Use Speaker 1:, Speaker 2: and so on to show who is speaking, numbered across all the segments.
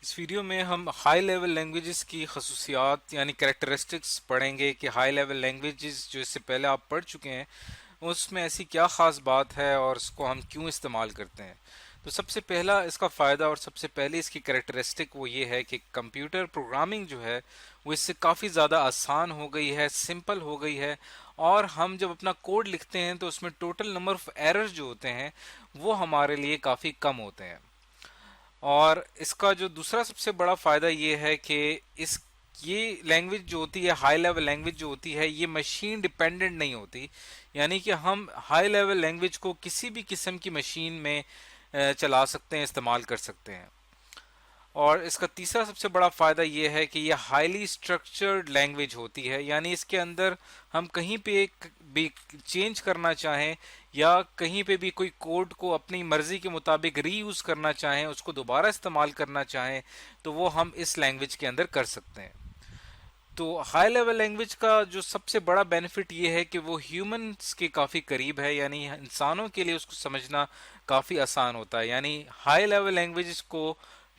Speaker 1: इस वीडियो में हम हाई लेवल लैंग्वेजेस की खसूसियात यानी कैरेक्टरिस्टिक्स पढ़ेंगे कि हाई लेवल लैंग्वेजेस जो इससे पहले आप पढ़ चुके हैं उसमें ऐसी क्या ख़ास बात है और उसको हम क्यों इस्तेमाल करते हैं। तो सबसे पहला इसका फ़ायदा और सबसे पहले इसकी कैरेक्टरिस्टिक वो ये है कि कंप्यूटर प्रोग्रामिंग जो है वो इससे काफ़ी ज़्यादा आसान हो गई है, सिंपल हो गई है। और हम जब अपना कोड लिखते हैं तो उसमें टोटल नंबर ऑफ़ एरर जो होते हैं वो हमारे लिए काफ़ी कम होते हैं। और इसका जो दूसरा सबसे बड़ा फायदा ये है कि इस ये लैंग्वेज जो होती है, हाई लेवल लैंग्वेज जो होती है, ये मशीन डिपेंडेंट नहीं होती। यानी कि हम हाई लेवल लैंग्वेज को किसी भी किस्म की मशीन में चला सकते हैं, इस्तेमाल कर सकते हैं। और इसका तीसरा सबसे बड़ा फायदा ये है कि ये हाईली स्ट्रक्चर्ड लैंग्वेज होती है, यानी इसके अंदर हम कहीं पे एक भी चेंज करना चाहें या कहीं पे भी कोई कोड को अपनी मर्जी के मुताबिक रीयूज करना चाहें, उसको दोबारा इस्तेमाल करना चाहें, तो वो हम इस लैंग्वेज के अंदर कर सकते हैं। तो हाई लेवल लैंग्वेज का जो सबसे बड़ा बेनिफिट ये है कि वो ह्यूमंस के काफ़ी करीब है, यानी इंसानों के लिए उसको समझना काफ़ी आसान होता है। यानी हाई लेवल लैंग्वेज को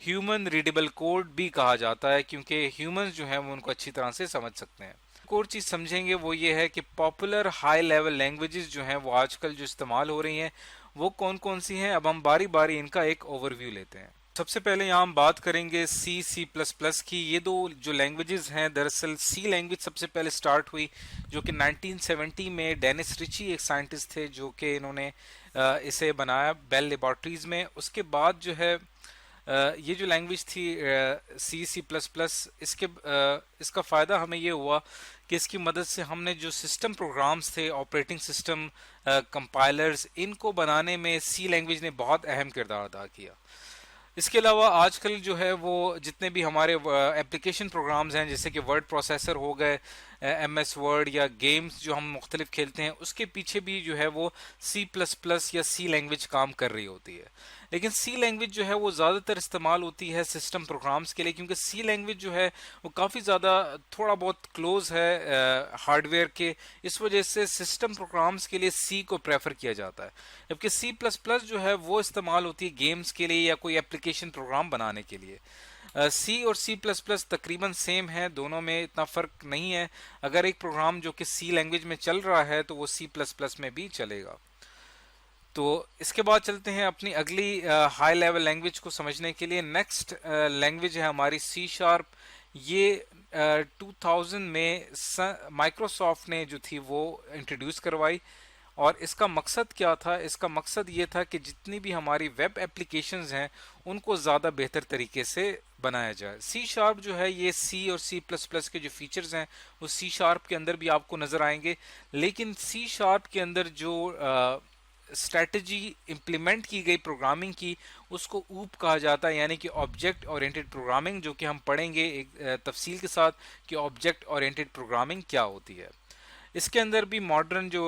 Speaker 1: ह्यूमन रीडेबल कोड भी कहा जाता है, क्योंकि ह्यूमंस जो हैं वो उनको अच्छी तरह से समझ सकते हैं। एक और चीज़ समझेंगे वो ये है कि पॉपुलर हाई लेवल लैंग्वेजेस जो हैं वो आजकल जो इस्तेमाल हो रही हैं वो कौन कौन सी हैं। अब हम बारी बारी इनका एक ओवरव्यू लेते हैं। सबसे पहले यहाँ हम बात करेंगे सी प्लस प्लस की। ये दो जो लैंग्वेजेस हैं, दरअसल सी लैंग्वेज सबसे पहले स्टार्ट हुई जो कि 1970 में डेनिस रिची एक साइंटिस्ट थे जो कि इन्होंने इसे बनाया बेल लेबॉर्ट्रीज में। उसके बाद जो है ये जो लैंग्वेज थी सी प्लस प्लस, इसका फ़ायदा हमें ये हुआ कि इसकी मदद से हमने जो सिस्टम प्रोग्राम्स थे, ऑपरेटिंग सिस्टम कंपाइलर्स, इनको बनाने में सी लैंग्वेज ने बहुत अहम किरदार अदा किया। इसके अलावा आजकल जो है वो जितने भी हमारे एप्लीकेशन प्रोग्राम्स हैं, जैसे कि वर्ड प्रोसेसर हो गए, MS वर्ड, या गेम्स जो हम मुख्तलिफ खेलते हैं, उसके पीछे भी जो है वो सी प्लस प्लस या सी लैंग्वेज काम कर रही होती है। लेकिन सी लैंग्वेज जो है वो ज़्यादातर इस्तेमाल होती है सिस्टम प्रोग्राम्स के लिए, क्योंकि सी लैंग्वेज जो है वो काफ़ी ज़्यादा थोड़ा बहुत क्लोज है हार्डवेयर के। इस वजह से सिस्टम प्रोग्राम्स के लिए सी को प्रेफर किया जाता है, जबकि सी प्लस प्लस जो है वो इस्तेमाल होती है गेम्स के लिए या कोई एप्लीकेशन प्रोग्राम बनाने के लिए। सी और सी प्लस प्लस तकरीबन सेम है, दोनों में इतना फ़र्क नहीं है। अगर एक प्रोग्राम जो कि सी लैंग्वेज में चल रहा है तो वो सी प्लस प्लस में भी चलेगा। तो इसके बाद चलते हैं अपनी अगली हाई लेवल लैंग्वेज को समझने के लिए। नेक्स्ट लैंग्वेज है हमारी सी शार्प। ये 2000 में माइक्रोसॉफ्ट ने जो थी वो इंट्रोड्यूस करवाई। और इसका मकसद क्या था? इसका मकसद ये था कि जितनी भी हमारी वेब एप्लीकेशंस हैं उनको ज़्यादा बेहतर तरीके से बनाया जाए। सी शार्प जो है, ये सी और सी प्लस प्लस के जो फीचर्स हैं वो सी शार्प के अंदर भी आपको नज़र आएंगे। लेकिन सी शार्प के अंदर जो स्ट्रैटेजी इम्प्लीमेंट की गई प्रोग्रामिंग की, उसको ऊप कहा जाता है, यानी कि ऑब्जेक्ट ओरिएंटेड प्रोग्रामिंग, जो कि हम पढ़ेंगे एक तफसील के साथ कि ऑब्जेक्ट ओरिएंटेड प्रोग्रामिंग क्या होती है। इसके अंदर भी मॉडर्न जो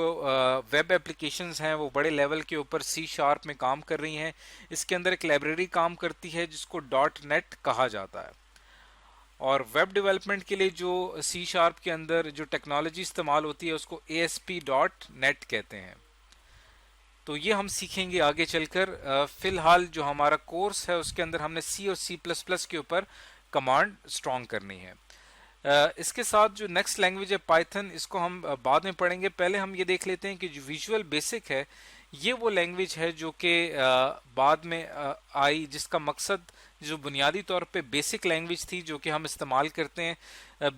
Speaker 1: वेब एप्लीकेशंस हैं वो बड़े लेवल के ऊपर सी शार्प में काम कर रही हैं। इसके अंदर एक लाइब्रेरी काम करती है जिसको डॉट नेट कहा जाता है। और वेब डेवलपमेंट के लिए जो सी शार्प के अंदर जो टेक्नोलॉजी इस्तेमाल होती है उसको ASP.NET कहते हैं। तो ये हम सीखेंगे आगे चलकर। फिलहाल जो हमारा कोर्स है उसके अंदर हमने सी और सी प्लस प्लस के ऊपर कमांड स्ट्रॉन्ग करनी है। इसके साथ जो नेक्स्ट लैंग्वेज है पाइथन, इसको हम बाद में पढ़ेंगे। पहले हम ये देख लेते हैं कि जो विजुअल बेसिक है ये वो लैंग्वेज है जो कि बाद में आई, जिसका मकसद जो बुनियादी तौर पे बेसिक लैंग्वेज थी जो कि हम इस्तेमाल करते हैं,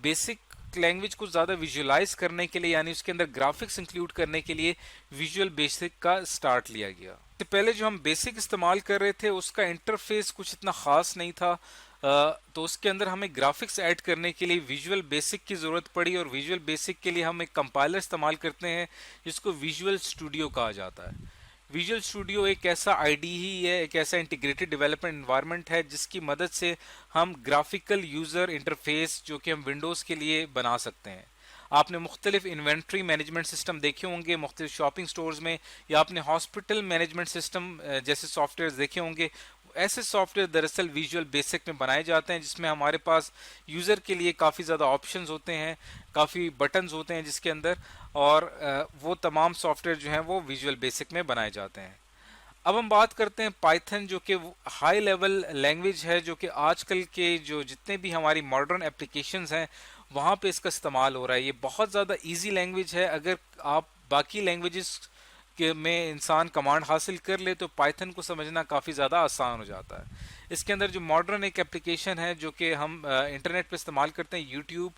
Speaker 1: बेसिक लैंग्वेज को ज़्यादा विजुअलाइज करने के लिए, यानी उसके अंदर ग्राफिक्स इंक्लूड करने के लिए विजुअल बेसिक का स्टार्ट लिया गया। इससे पहले जो हम बेसिक इस्तेमाल कर रहे थे उसका इंटरफेस कुछ इतना ख़ास नहीं था, तो उसके अंदर हमें ग्राफिक्स ऐड करने के लिए विजुअल बेसिक की ज़रूरत पड़ी। और विजुअल बेसिक के लिए हम एक कंपाइलर इस्तेमाल करते हैं जिसको विजुअल स्टूडियो कहा जाता है। विजुअल स्टूडियो एक ऐसा IDE है, एक ऐसा इंटीग्रेटेड डेवलपमेंट एनवायरनमेंट है जिसकी मदद से हम ग्राफिकल यूज़र इंटरफेस जो कि हम विंडोज़ के लिए बना सकते हैं। आपने मुख्तलिफ इन्वेंट्री मैनेजमेंट सिस्टम देखे होंगे मुख्तलिफ शॉपिंग स्टोर्स में, या आपने हॉस्पिटल मैनेजमेंट सिस्टम जैसे सॉफ्टवेयर देखे होंगे। ऐसे सॉफ्टवेयर दरअसल विजुअल बेसिक में बनाए जाते हैं जिसमें हमारे पास यूज़र के लिए काफ़ी ज़्यादा ऑप्शंस होते हैं, काफ़ी बटन्स होते हैं जिसके अंदर, और वो तमाम सॉफ्टवेयर जो हैं वो विजुअल बेसिक में बनाए जाते हैं। अब हम बात करते हैं पाइथन, जो कि हाई लेवल लैंग्वेज है, जो कि आजकल के जो जितने भी हमारी मॉडर्न एप्लीकेशंस हैं वहाँ पे इसका इस्तेमाल हो रहा है। ये बहुत ज़्यादा इजी लैंग्वेज है। अगर आप बाकी लैंग्वेजेस के में इंसान कमांड हासिल कर ले तो पाइथन को समझना काफ़ी ज़्यादा आसान हो जाता है। इसके अंदर जो मॉडर्न एक एप्लीकेशन है जो कि हम इंटरनेट पे इस्तेमाल करते हैं, यूट्यूब,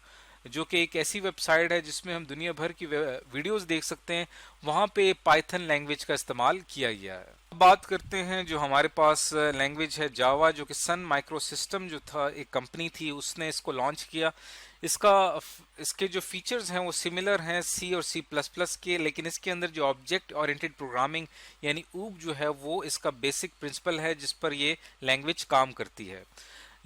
Speaker 1: जो कि एक ऐसी वेबसाइट है जिसमें हम दुनिया भर की वीडियोस देख सकते हैं, वहाँ पे पाइथन लैंग्वेज का इस्तेमाल किया गया है। अब बात करते हैं जो हमारे पास लैंग्वेज है जावा, जो कि सन माइक्रो सिस्टम जो था एक कंपनी थी उसने इसको लॉन्च किया। इसका इसके जो फीचर्स हैं वो सिमिलर हैं सी और सी प्लस प्लस के, लेकिन इसके अंदर जो ऑब्जेक्ट ओरिएंटेड प्रोग्रामिंग यानी ऊब जो है वो इसका बेसिक प्रिंसिपल है जिस पर ये लैंग्वेज काम करती है।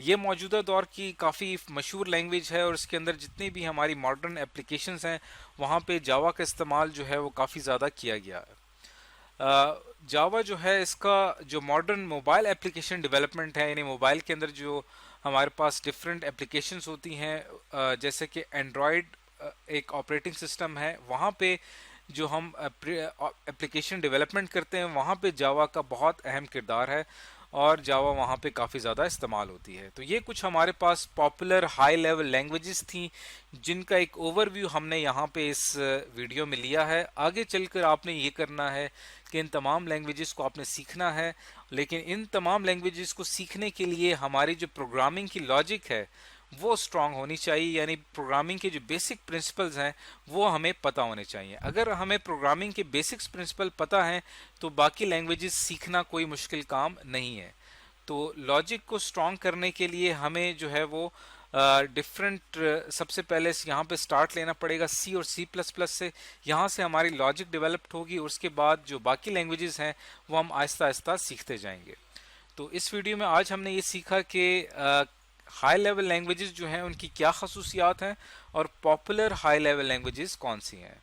Speaker 1: ये मौजूदा दौर की काफ़ी मशहूर लैंग्वेज है और इसके अंदर जितनी भी हमारी मॉडर्न एप्लीकेशंस हैं वहाँ पे जावा का इस्तेमाल जो है वो काफ़ी ज़्यादा किया गया है। जावा जो है इसका जो मॉडर्न मोबाइल एप्लीकेशन डेवलपमेंट है, यानी मोबाइल के अंदर जो हमारे पास डिफरेंट एप्लीकेशंस होती हैं, जैसे कि एंड्रॉयड एक ऑपरेटिंग सिस्टम है, वहाँ पे जो हम एप्लीकेशन डेवलपमेंट करते हैं वहाँ पे जावा का बहुत अहम किरदार है और जावा वहाँ पे काफ़ी ज़्यादा इस्तेमाल होती है। तो ये कुछ हमारे पास पॉपुलर हाई लेवल लैंग्वेजेस थी जिनका एक ओवरव्यू हमने यहाँ पे इस वीडियो में लिया है। आगे चलकर आपने ये करना है कि इन तमाम लैंग्वेजेस को आपने सीखना है, लेकिन इन तमाम लैंग्वेजेस को सीखने के लिए हमारी जो प्रोग्रामिंग की लॉजिक है वो स्ट्रांग होनी चाहिए, यानी प्रोग्रामिंग के जो बेसिक प्रिंसिपल्स हैं वो हमें पता होने चाहिए। अगर हमें प्रोग्रामिंग के बेसिक्स प्रिंसिपल पता हैं तो बाकी लैंग्वेजेस सीखना कोई मुश्किल काम नहीं है। तो लॉजिक को स्ट्रांग करने के लिए हमें जो है वो डिफरेंट सबसे पहले यहाँ पे स्टार्ट लेना पड़ेगा सी और सी प्लस प्लस से। यहाँ से हमारी लॉजिक डेवलप्ड होगी और उसके बाद जो बाकी लैंग्वेजेस हैं वो हम आहिस्ता आहिस्ता सीखते जाएंगे। तो इस वीडियो में आज हमने ये सीखा कि हाई लेवल लैंग्वेजेस जो हैं उनकी क्या खसूसियात हैं और पॉपुलर हाई लेवल लैंग्वेजेस कौन सी हैं।